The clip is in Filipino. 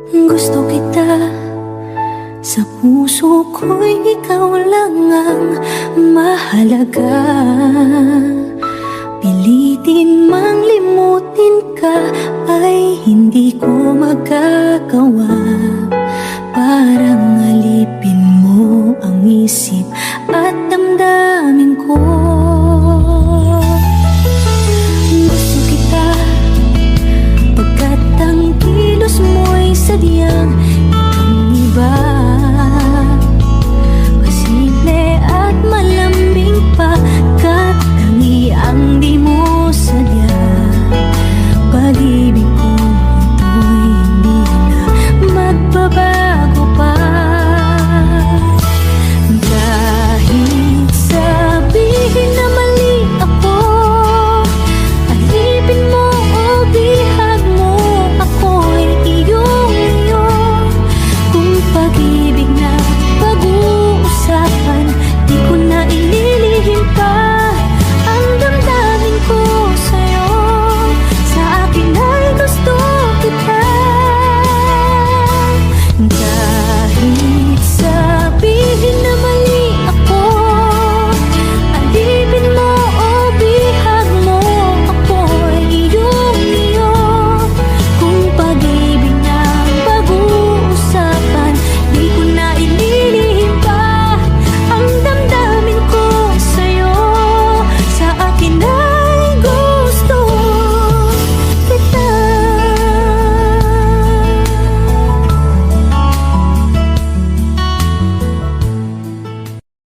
Gusto kita, sa puso ko'y ikaw lang ang mahalaga. Pilitin mang limutin ka ay hindi ko magagawa. Parang alipin mo ang isip